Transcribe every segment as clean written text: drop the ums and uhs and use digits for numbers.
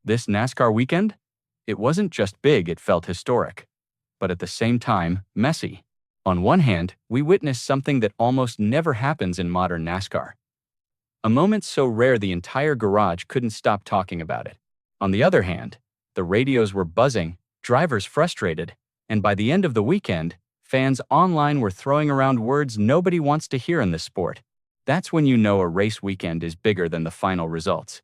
This NASCAR weekend? It wasn't just big, it felt historic. But at the same time, messy. On one hand, we witnessed something that almost never happens in modern NASCAR. A moment so rare the entire garage couldn't stop talking about it. On the other hand, the radios were buzzing, drivers frustrated, and by the end of the weekend, fans online were throwing around words nobody wants to hear in this sport. That's when you know a race weekend is bigger than the final results.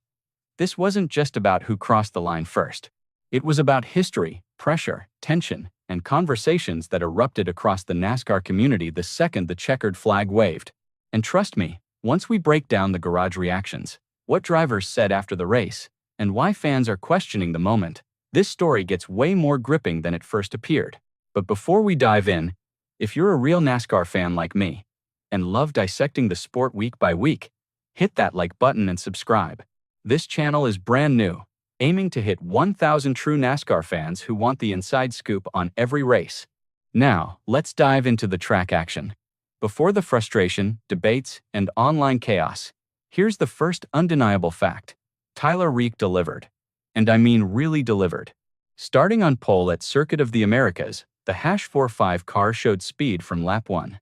This wasn't just about who crossed the line first. It was about history, pressure, tension, and conversations that erupted across the NASCAR community the second the checkered flag waved. And trust me, once we break down the garage reactions, what drivers said after the race, and why fans are questioning the moment, this story gets way more gripping than it first appeared. But before we dive in, if you're a real NASCAR fan like me and love dissecting the sport week by week, hit that like button and subscribe. This channel is brand new, aiming to hit 1,000 true NASCAR fans who want the inside scoop on every race. Now, let's dive into the track action. Before the frustration, debates, and online chaos, here's the first undeniable fact. Tyler Reddick delivered. And I mean really delivered. Starting on pole at Circuit of the Americas, the #45 car showed speed from lap 1.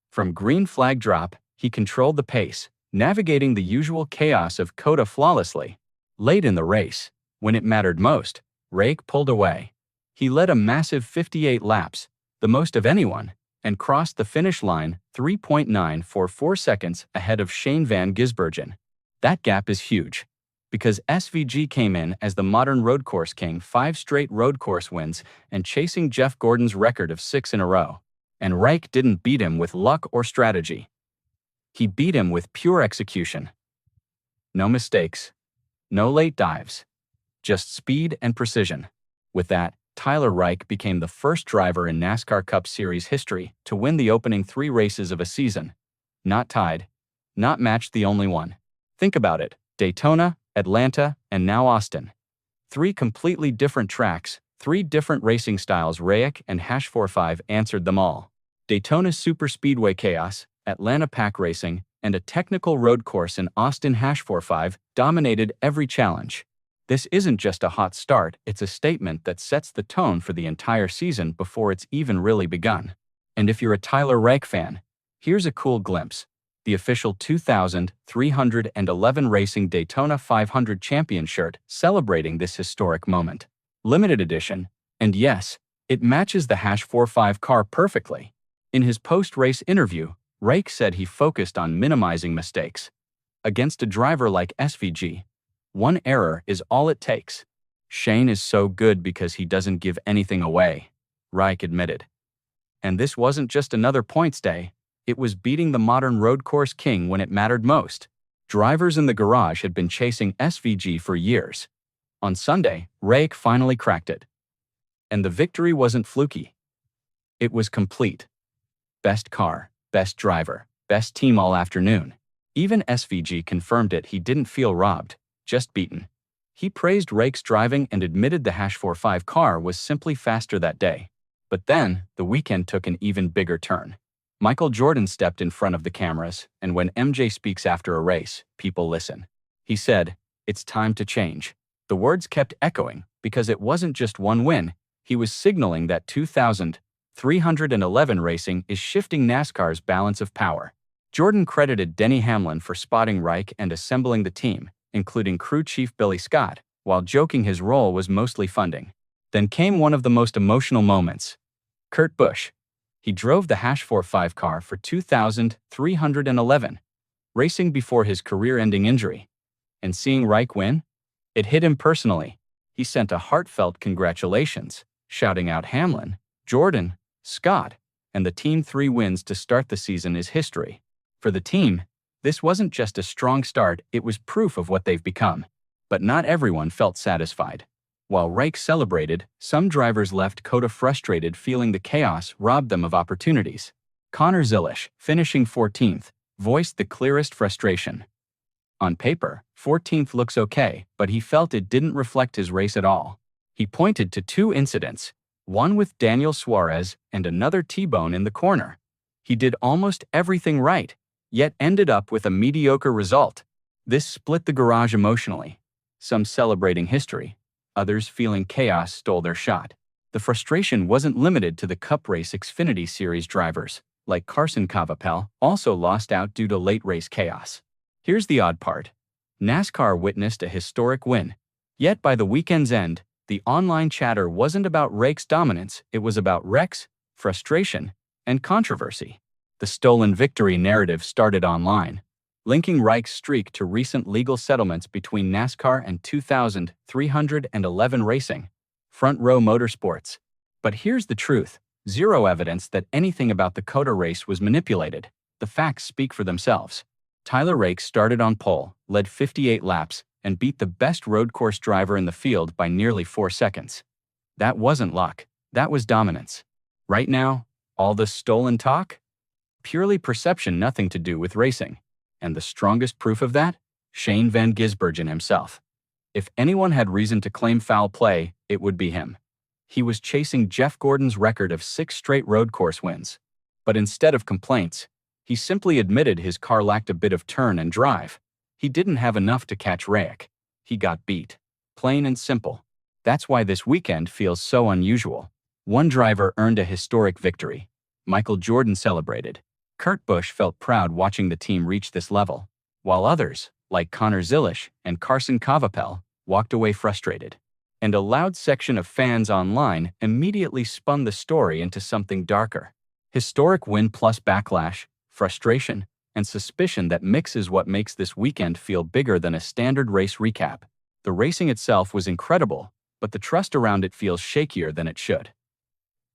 From green flag drop, he controlled the pace, navigating the usual chaos of COTA flawlessly. Late in the race, when it mattered most, Reddick pulled away. He led a massive 58 laps, the most of anyone, and crossed the finish line 3.944 seconds ahead of Shane Van Gisbergen. That gap is huge, because SVG came in as the modern road course king, 5 straight road course wins and chasing Jeff Gordon's record of 6 in a row. And Reddick didn't beat him with luck or strategy. He beat him with pure execution. No mistakes. No late dives. Just speed and precision. With that, Tyler Reddick became the first driver in NASCAR Cup Series history to win the opening 3 races of a season. Not tied. Not matched, the only one. Think about it. Daytona, Atlanta, and now Austin. 3 completely different tracks, 3 different racing styles. Reddick and #45 answered them all. Daytona's superspeedway chaos, Atlanta pack racing, and a technical road course in Austin. #45 dominated every challenge. This isn't just a hot start, it's a statement that sets the tone for the entire season before it's even really begun. And if you're a Tyler Reddick fan, here's a cool glimpse. The official 2311 Racing Daytona 500 champion shirt celebrating this historic moment. Limited edition, and yes, it matches the #45 car perfectly. In his post-race interview, Reddick said he focused on minimizing mistakes. Against a driver like SVG, 1 error is all it takes. Shane is so good because he doesn't give anything away, Reddick admitted. And this wasn't just another points day, it was beating the modern road course king when it mattered most. Drivers in the garage had been chasing SVG for years. On Sunday, Reddick finally cracked it. And the victory wasn't fluky. It was complete. Best car, best driver, best team all afternoon. Even SVG confirmed it. He didn't feel robbed, just beaten. He praised Reddick's driving and admitted the #45 car was simply faster that day. But then, the weekend took an even bigger turn. Michael Jordan stepped in front of the cameras, and when MJ speaks after a race, people listen. He said, "It's time to change." The words kept echoing, because it wasn't just one win. He was signaling that 2311 racing is shifting NASCAR's balance of power. Jordan credited Denny Hamlin for spotting Reddick and assembling the team, including crew chief Billy Scott, while joking his role was mostly funding. Then came one of the most emotional moments. Kurt Busch. He drove the #45 car for 2311, racing before his career-ending injury. And seeing Reddick win? It hit him personally. He sent a heartfelt congratulations, shouting out Hamlin, Jordan, Scott, and the team. 3 wins to start the season is history. For the team, this wasn't just a strong start, it was proof of what they've become. But not everyone felt satisfied. While Reddick celebrated, some drivers left COTA frustrated, feeling the chaos robbed them of opportunities. Connor Zilisch, finishing 14th, voiced the clearest frustration. On paper, 14th looks okay, but he felt it didn't reflect his race at all. He pointed to 2 incidents, one with Daniel Suarez and another T-bone in the corner. He did almost everything right, yet ended up with a mediocre result. This split the garage emotionally. Some celebrating history, others feeling chaos stole their shot. The frustration wasn't limited to the Cup Race Xfinity Series drivers, like Carson Cavapel, also lost out due to late race chaos. Here's the odd part. NASCAR witnessed a historic win. Yet by the weekend's end, the online chatter wasn't about Raik's dominance, it was about wrecks, frustration, and controversy. The stolen victory narrative started online, linking Raik's streak to recent legal settlements between NASCAR and 2311 Racing, Front Row Motorsports. But here's the truth. Zero evidence that anything about the COTA race was manipulated. The facts speak for themselves. Tyler Raik started on pole, led 58 laps, and beat the best road course driver in the field by nearly 4 seconds. That wasn't luck. That was dominance. Right now, all the stolen talk? Purely perception, nothing to do with racing. And the strongest proof of that? Shane Van Gisbergen himself. If anyone had reason to claim foul play, it would be him. He was chasing Jeff Gordon's record of 6 straight road course wins. But instead of complaints, he simply admitted his car lacked a bit of turn and drive. He didn't have enough to catch Raik. He got beat. Plain and simple. That's why this weekend feels so unusual. One driver earned a historic victory. Michael Jordan celebrated. Kurt Busch felt proud watching the team reach this level, while others, like Connor Zilisch and Carson Cavapel, walked away frustrated. And a loud section of fans online immediately spun the story into something darker. Historic win plus backlash, frustration, and suspicion that mixes what makes this weekend feel bigger than a standard race recap. The racing itself was incredible, but the trust around it feels shakier than it should.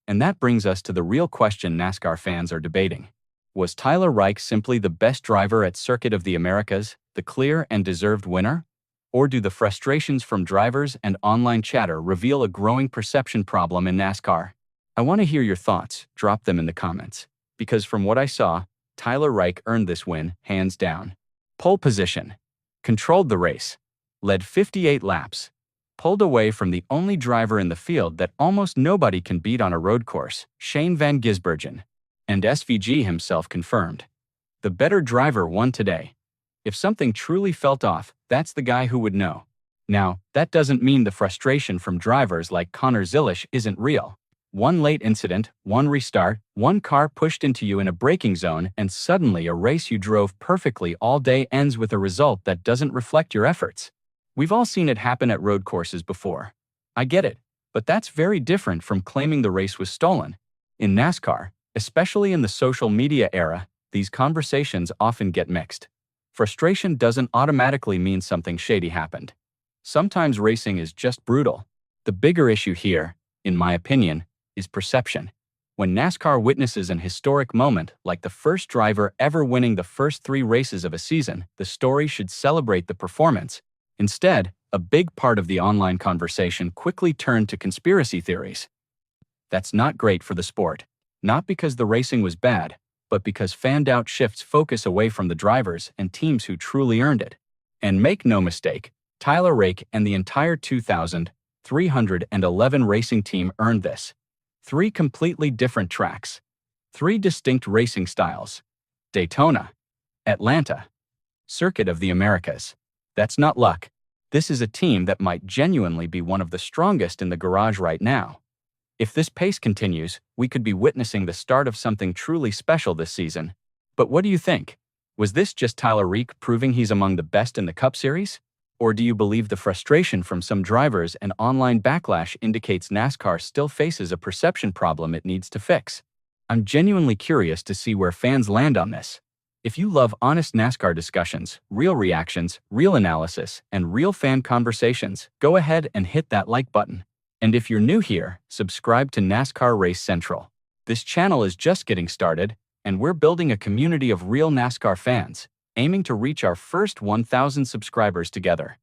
And that brings us to the real question NASCAR fans are debating. Was Tyler Raik simply the best driver at Circuit of the Americas, the clear and deserved winner? Or do the frustrations from drivers and online chatter reveal a growing perception problem in NASCAR? I want to hear your thoughts. Drop them in the comments. Because from what I saw, Tyler Raik earned this win, hands down. Pole position. Controlled the race. Led 58 laps. Pulled away from the only driver in the field that almost nobody can beat on a road course, Shane Van Gisbergen. And SVG himself confirmed. The better driver won today. If something truly felt off, that's the guy who would know. Now, that doesn't mean the frustration from drivers like Connor Zilisch isn't real. One late incident, one restart, one car pushed into you in a braking zone, and suddenly a race you drove perfectly all day ends with a result that doesn't reflect your efforts. We've all seen it happen at road courses before. I get it, but that's very different from claiming the race was stolen. In NASCAR, especially in the social media era, these conversations often get mixed. Frustration doesn't automatically mean something shady happened. Sometimes racing is just brutal. The bigger issue here, in my opinion, is perception. When NASCAR witnesses an historic moment, like the first driver ever winning the first 3 races of a season, the story should celebrate the performance. Instead, a big part of the online conversation quickly turned to conspiracy theories. That's not great for the sport. Not because the racing was bad, but because fan doubt shifts focus away from the drivers and teams who truly earned it. And make no mistake, Tyler Raik and the entire 2311 racing team earned this. 3 completely different tracks. 3 distinct racing styles. Daytona. Atlanta. Circuit of the Americas. That's not luck. This is a team that might genuinely be one of the strongest in the garage right now. If this pace continues, we could be witnessing the start of something truly special this season. But what do you think? Was this just Tyler Raik proving he's among the best in the Cup Series? Or do you believe the frustration from some drivers and online backlash indicates NASCAR still faces a perception problem it needs to fix? I'm genuinely curious to see where fans land on this. If you love honest NASCAR discussions, real reactions, real analysis, and real fan conversations, go ahead and hit that like button. And if you're new here, subscribe to NASCAR Race Central. This channel is just getting started, and we're building a community of real NASCAR fans, aiming to reach our first 1,000 subscribers together.